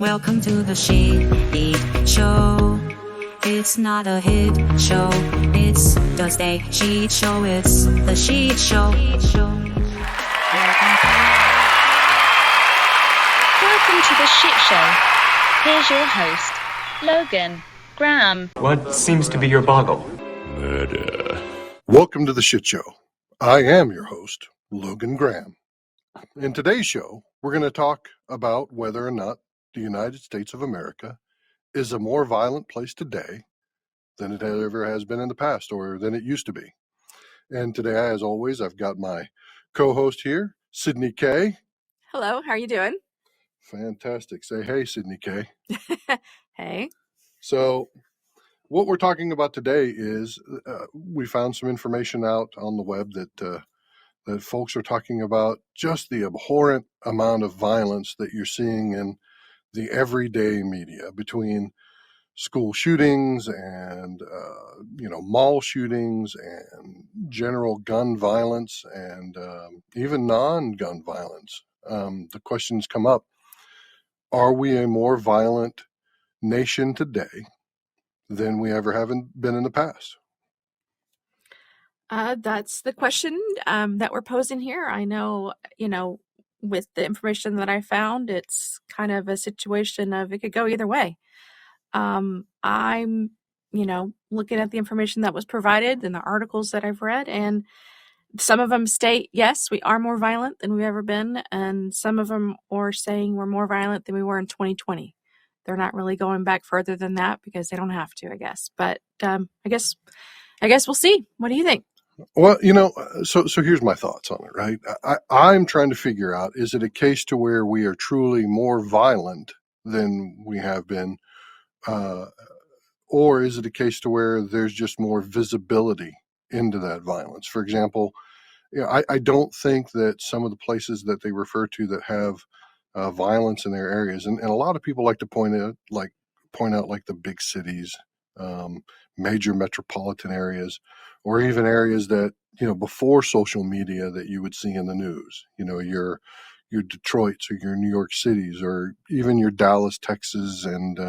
Welcome to the Shit Show. It's not a hit show. It's the Stay Shit Show. It's the Shit Show. Welcome to the Shit Show. Here's your host, Logan Graham. What seems to be your boggle? Murder. Welcome to the Shit Show. I am your host, Logan Graham. In today's show, we're going to talk about whether or not the United States of America is a more violent place today than it ever has been in the past or than it used to be. And today, as always, I've got my co-host here, Sydney K. Hello, how are you doing? Fantastic. Say hey, Sydney K. Hey. So what we're talking about today is we found some information out on the web that folks are talking about just the abhorrent amount of violence that you're seeing in the everyday media between school shootings and mall shootings and general gun violence and even non-gun violence. The questions come up: are we a more violent nation today than we ever have been in the past? That's the question that we're posing here. I know, with the information that I found, it's kind of a situation of it could go either way. I'm, looking at the information that was provided and the articles that I've read, and some of them state, yes, we are more violent than we've ever been, and some of them are saying we're more violent than we were in 2020. They're not really going back further than that because they don't have to, I guess. But I guess we'll see. What do you think? Well, so here's my thoughts on it, right? I'm trying to figure out, is it a case to where we are truly more violent than we have been, or is it a case to where there's just more visibility into that violence? For example, I don't think that some of the places that they refer to that have violence in their areas, and a lot of people like to point out like the big cities, major metropolitan areas, or even areas that, before social media that you would see in the news, your Detroits or your New York Cities, or even your Dallas, Texas, and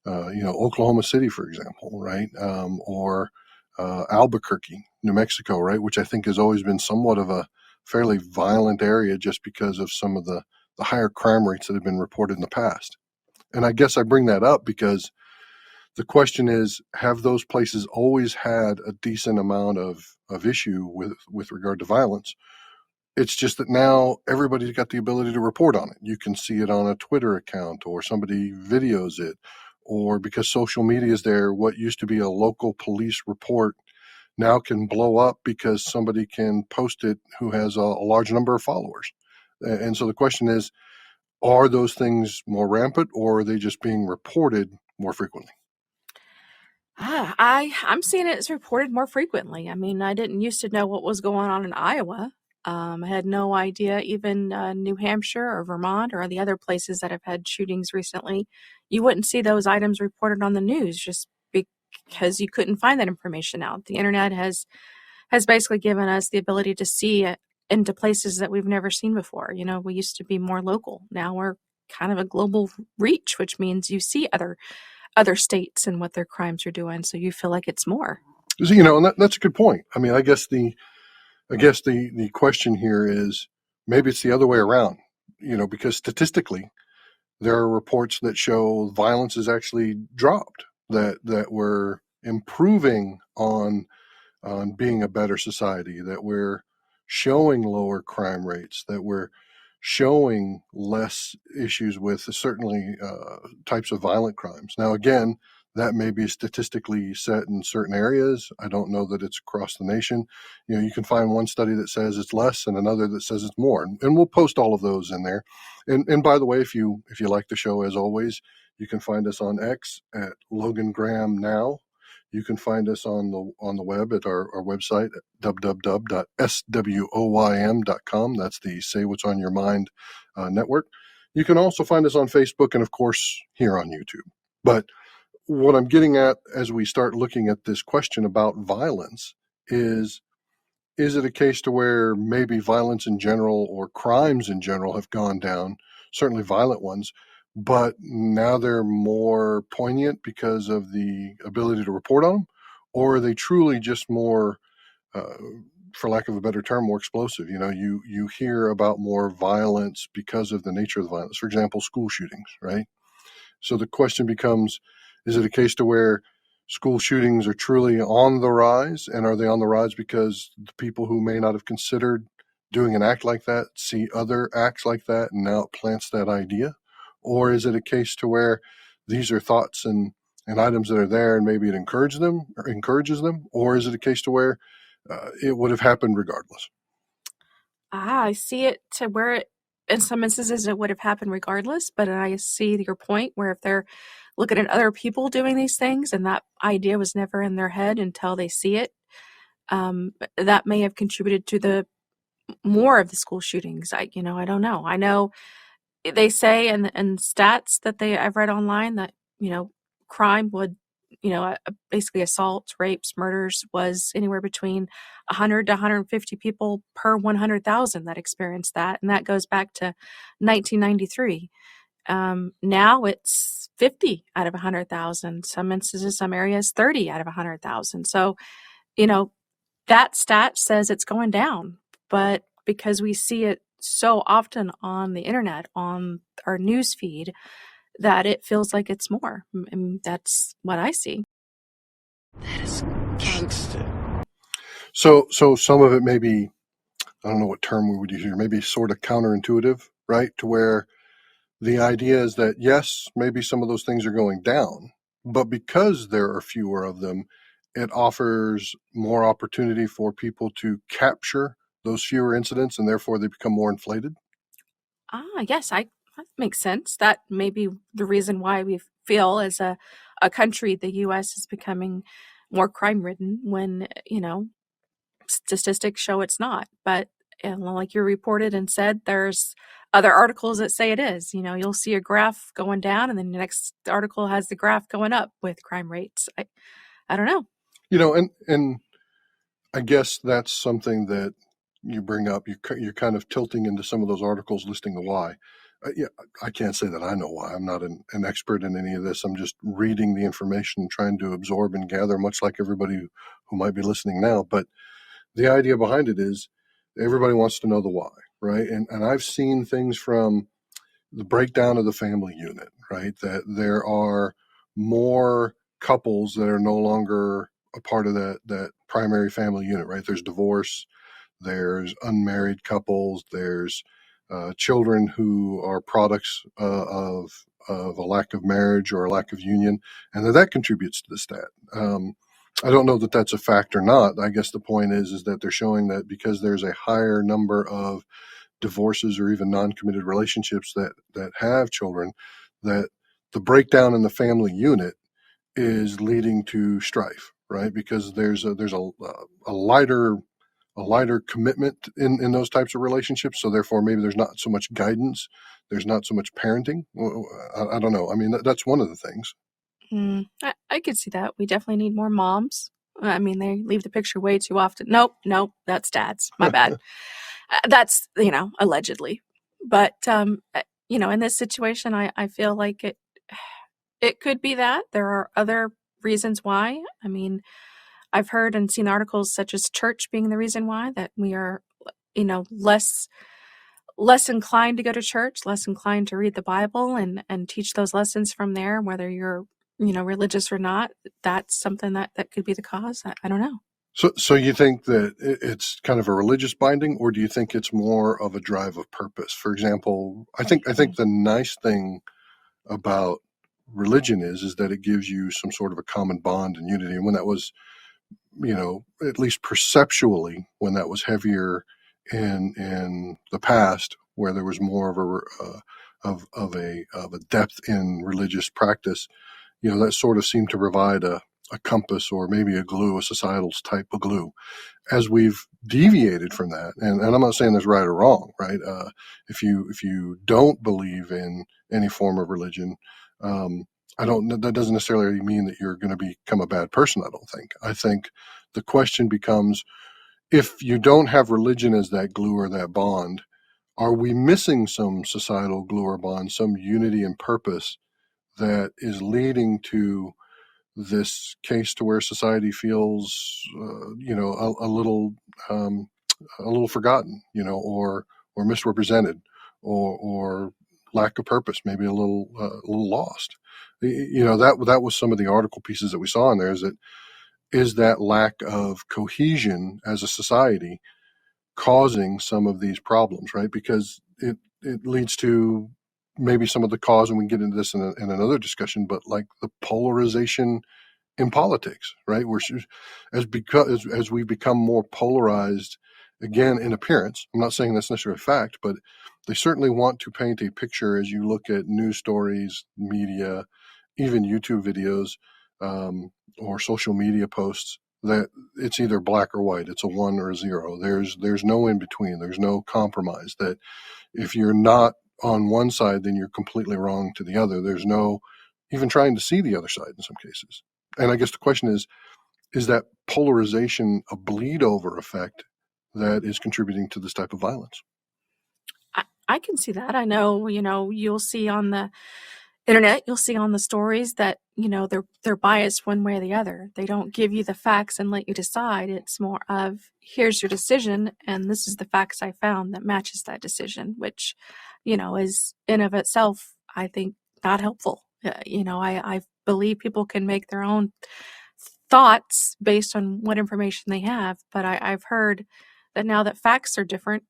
Oklahoma City, for example, right? Or Albuquerque, New Mexico, right? Which I think has always been somewhat of a fairly violent area just because of some of the higher crime rates that have been reported in the past. And I guess I bring that up because the question is, have those places always had a decent amount of issue with regard to violence? It's just that now everybody's got the ability to report on it. You can see it on a Twitter account, or somebody videos it, or because social media is there, what used to be a local police report now can blow up because somebody can post it who has a large number of followers. And so the question is, are those things more rampant, or are they just being reported more frequently? I'm seeing it as reported more frequently. I mean, I didn't used to know what was going on in Iowa. I had no idea, even New Hampshire or Vermont or the other places that have had shootings recently, you wouldn't see those items reported on the news just because you couldn't find that information out. The internet has basically given us the ability to see it into places that we've never seen before. We used to be more local. Now we're kind of a global reach, which means you see other states and what their crimes are doing, so you feel like it's more. And that's a good point. I mean, I guess the question here is, maybe it's the other way around, because statistically there are reports that show violence has actually dropped, that we're improving on being a better society, that we're showing lower crime rates, that we're showing less issues with certainly types of violent crimes. Now, again, that may be statistically set in certain areas. I don't know that it's across the nation. You can find one study that says it's less and another that says it's more. And we'll post all of those in there. And by the way, if you like the show, as always, you can find us on X at Logan Graham Now. You can find us on the web at our website at www.swoym.com. That's the Say What's on Your Mind network. You can also find us on Facebook and, of course, here on YouTube. But what I'm getting at as we start looking at this question about violence is it a case to where maybe violence in general or crimes in general have gone down certainly violent ones, but now they're more poignant because of the ability to report on them, or are they truly just more, uh, for lack of a better term, more explosive? You hear about more violence because of the nature of the violence. For example, school shootings, right? So the question becomes, is it a case to where school shootings are truly on the rise? And are they on the rise because the people who may not have considered doing an act like that see other acts like that and now it plants that idea? Or is it a case to where these are thoughts and items that are there and maybe it encourages them? Or is it a case to where it would have happened regardless? I see it to where in some instances it would have happened regardless, but I see your point where if they're looking at other people doing these things and that idea was never in their head until they see it, that may have contributed to the more of the school shootings. I don't know. I know they say and stats that I've read online that, crime would, basically assaults, rapes, murders was anywhere between 100 to 150 people per 100,000 that experienced that. And that goes back to 1993. Now it's 50 out of 100,000. Some instances, some areas, 30 out of 100,000. So, you know, that stat says it's going down, but because we see it so often on the internet, on our news feed, that it feels like it's more. And that's what I see. So some of it may be, I don't know what term we would use here, maybe sort of counterintuitive, right? To where the idea is that, yes, maybe some of those things are going down, but because there are fewer of them, it offers more opportunity for people to capture those fewer incidents and therefore they become more inflated. Yes, that makes sense. That may be the reason why we feel as a country, the U.S. is becoming more crime ridden when, statistics show it's not. But like you reported and said, there's other articles that say it is. You'll see a graph going down and then the next article has the graph going up with crime rates. I don't know. And I guess that's something that you bring up. You're kind of tilting into some of those articles listing the why. Yeah, I can't say that I know why. I'm not an expert in any of this. I'm just reading the information, trying to absorb and gather, much like everybody who might be listening now. But the idea behind it is everybody wants to know the why, right? And I've seen things from the breakdown of the family unit, right? That there are more couples that are no longer a part of that primary family unit, right? There's divorce, there's unmarried couples, there's children who are products of a lack of marriage or a lack of union, and that contributes to the stat. I don't know that that's a fact or not. I guess the point is that they're showing that because there's a higher number of divorces or even non-committed relationships that have children, that the breakdown in the family unit is leading to strife, right? Because there's a lighter commitment in those types of relationships. So therefore, maybe there's not so much guidance. There's not so much parenting. I don't know. I mean, that's one of the things. I could see that. We definitely need more moms. I mean, they leave the picture way too often. Nope, that's dads. My bad. That's, allegedly. But, in this situation, I feel like it could be that. There are other reasons why. I mean, I've heard and seen articles such as church being the reason why, that we are, less inclined to go to church, less inclined to read the Bible and teach those lessons from there, whether you're, religious or not. That's something that could be the cause. I don't know. So you think that it's kind of a religious binding, or do you think it's more of a drive of purpose? For example, I think the nice thing about religion is that it gives you some sort of a common bond and unity. And when that was, at least perceptually, when that was heavier in the past, where there was more of a depth in religious practice, that sort of seemed to provide a compass or maybe a glue, a societal type of glue. As we've deviated from that, and I'm not saying there's right or wrong, right? If you don't believe in any form of religion, that doesn't necessarily mean that you're going to become a bad person. I don't think. I think the question becomes, if you don't have religion as that glue or that bond, are we missing some societal glue or bond, some unity and purpose that is leading to this case to where society feels, a little forgotten, or misrepresented, or lack of purpose, maybe a little lost. That was some of the article pieces that we saw in there. Is that lack of cohesion as a society causing some of these problems, right? Because it leads to maybe some of the cause, and we can get into this in another discussion, but like the polarization in politics, right? As we become more polarized, again, in appearance. I'm not saying that's necessarily a fact, but they certainly want to paint a picture as you look at news stories, media, even YouTube videos, or social media posts, that it's either black or white. It's a 1 or a 0. There's no in between. There's no compromise. That if you're not on one side, then you're completely wrong to the other. There's no even trying to see the other side in some cases. And I guess the question is that polarization a bleed over effect that is contributing to this type of violence? I can see that. I know, you'll see on the internet, you'll see on the stories that, they're biased one way or the other. They don't give you the facts and let you decide. It's more of, here's your decision, and this is the facts I found that matches that decision, which, is in of itself, I think, not helpful. I believe people can make their own thoughts based on what information they have, but I've heard that now that facts are different,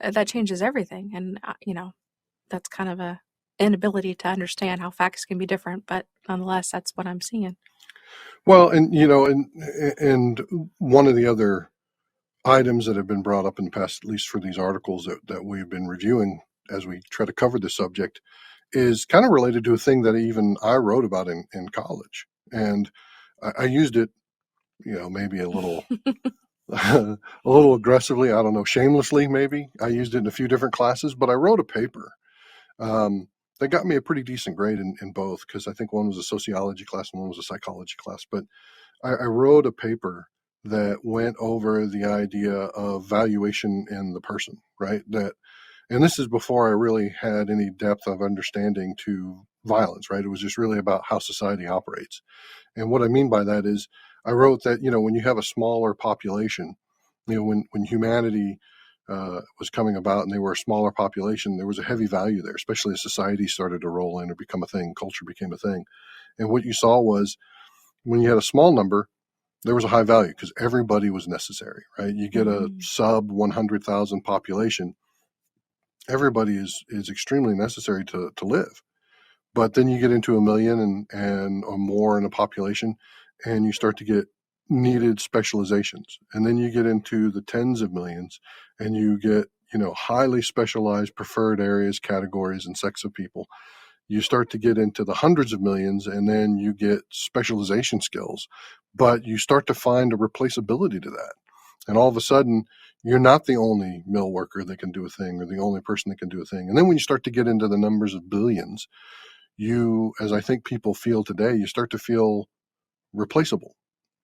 that changes everything. And, that's kind of a inability to understand how facts can be different, but nonetheless, that's what I'm seeing. Well, and one of the other items that have been brought up in the past, at least for these articles that we've been reviewing as we try to cover the subject, is kind of related to a thing that even I wrote about in college. And I used it, maybe a little a little aggressively, I don't know, shamelessly maybe. I used it in a few different classes, but I wrote a paper that got me a pretty decent grade in both, because I think one was a sociology class and one was a psychology class. But I wrote a paper that went over the idea of valuation in the person, right? And this is before I really had any depth of understanding to violence, right? It was just really about how society operates. And what I mean by that is, I wrote that, when you have a smaller population, when humanity was coming about and they were a smaller population, there was a heavy value there, especially as society started to roll in or become a thing, culture became a thing. And what you saw was, when you had a small number, there was a high value because everybody was necessary, right? You get a sub 100,000 population, everybody is extremely necessary to live. But then you get into a million and or more in a population, and you start to get needed specializations. And then you get into the tens of millions, and you get, highly specialized preferred areas, categories, and sects of people. You start to get into the hundreds of millions, and then you get specialization skills. But you start to find a replaceability to that. And all of a sudden, you're not the only mill worker that can do a thing, or the only person that can do a thing. And then when you start to get into the numbers of billions, as I think people feel today, you start to feel replaceable,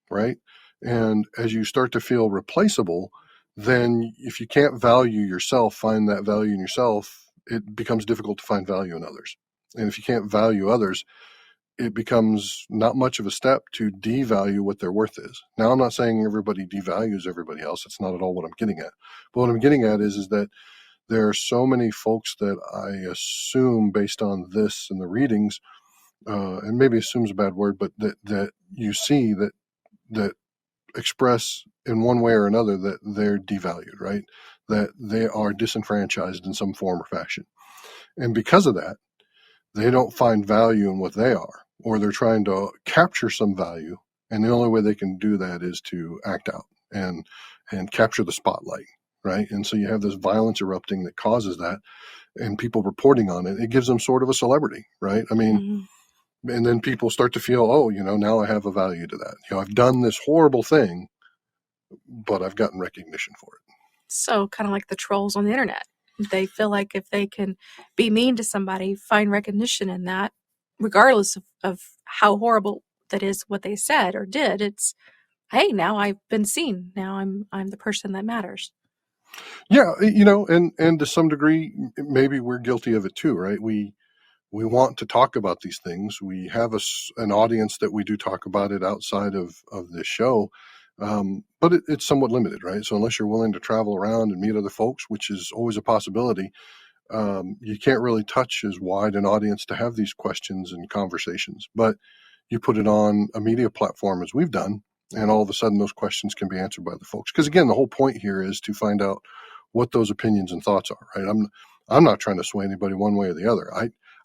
right? And as you start to feel replaceable, then if you can't value yourself, find that value in yourself, it becomes difficult to find value in others. And if you can't value others, it becomes not much of a step to devalue what their worth is. Now, I'm not saying everybody devalues everybody else. It's not at all what I'm getting at. But what I'm getting at is that there are so many folks that I assume, based on this and the readings, and maybe assume is a bad word, but that you see that express in one way or another that they're devalued, right? That they are disenfranchised in some form or fashion. And because of that, they don't find value in what they are, or they're trying to capture some value. And the only way they can do that is to act out and capture the spotlight, right? And so you have this violence erupting that causes that, and people reporting on it. It gives them sort of a celebrity, right? I mean, and then people start to feel, oh, now I have a value to that. I've done this horrible thing, but I've gotten recognition for it. So kind of like the trolls on the internet. They feel like if they can be mean to somebody, find recognition in that, regardless of how horrible that is what they said or did. It's, hey, now I've been seen. Now I'm the person that matters. Yeah, and to some degree, maybe we're guilty of it too, right? We want to talk about these things. We have an audience that we do talk about it outside of this show, but it's somewhat limited, right? So unless you're willing to travel around and meet other folks, which is always a possibility, you can't really touch as wide an audience to have these questions and conversations. But you put it on a media platform as we've done, and all of a sudden those questions can be answered by the folks. Because again, the whole point here is to find out what those opinions and thoughts are, right? I'm not trying to sway anybody one way or the other.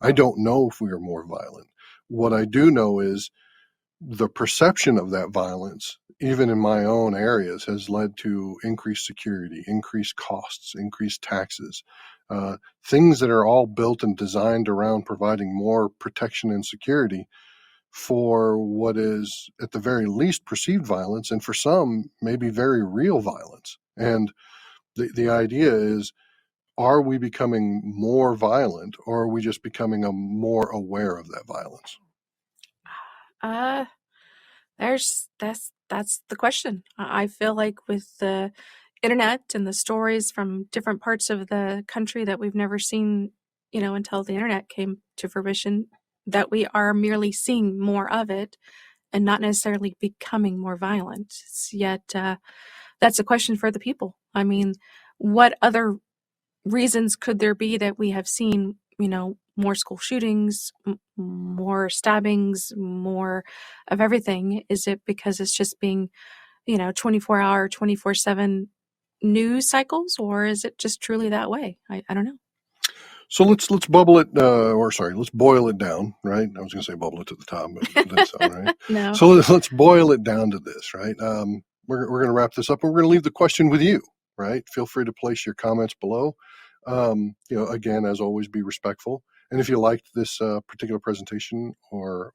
I don't know if we are more violent. What I do know is the perception of that violence, even in my own areas, has led to increased security, increased costs, increased taxes, things that are all built and designed around providing more protection and security for what is at the very least perceived violence, and for some maybe very real violence. And the idea is, are we becoming more violent, or are we just becoming more aware of that violence? Uh, that's the question. I feel like with the internet and the stories from different parts of the country that we've never seen, until the internet came to fruition, that we are merely seeing more of it and not necessarily becoming more violent. Yet, that's a question for the people. I mean, what other reasons could there be that we have seen, more school shootings, more stabbings, more of everything? Is it because it's just being, 24-hour, 24/7 news cycles, or is it just truly that way? I don't know. So let's bubble it, let's boil it down, right? I was going to say bubble it to the top, but that didn't sound right. No. So let's boil it down to this, right? We're going to wrap this up, and we're going to leave the question with you, right? Feel free to place your comments below. Again, as always, be respectful. And if you liked this particular presentation or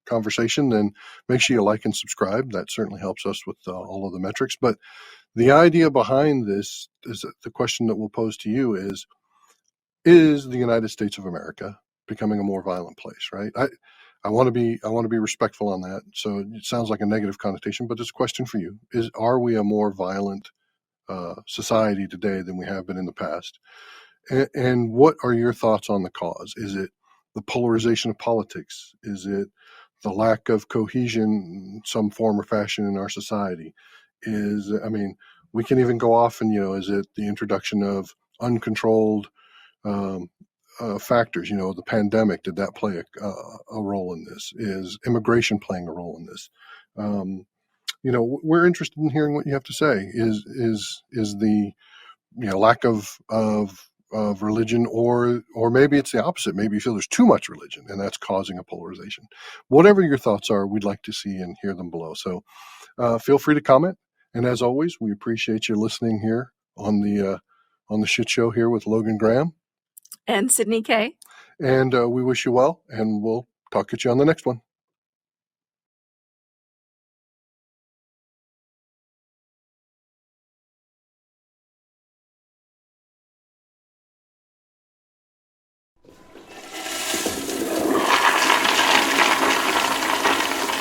conversation, then make sure you like and subscribe. That certainly helps us with all of the metrics. But the idea behind this is that the question that we'll pose to you is the United States of America becoming a more violent place, right? I want to be respectful on that. So it sounds like a negative connotation, but it's a question for you: are we a more violent society today than we have been in the past? And what are your thoughts on the cause? Is it the polarization of politics? Is it the lack of cohesion in some form or fashion in our society? We can even go off and, is it the introduction of uncontrolled factors? The pandemic, did that play a role in this? Is immigration playing a role in this? We're interested in hearing what you have to say. Is the lack of religion, or maybe it's the opposite? Maybe you feel there's too much religion and that's causing a polarization. Whatever your thoughts are, we'd like to see and hear them below. So feel free to comment. And as always, we appreciate you listening here on the Shit Show here with Logan Graham And Sydney K. And we wish you well, and we'll talk at you on the next one.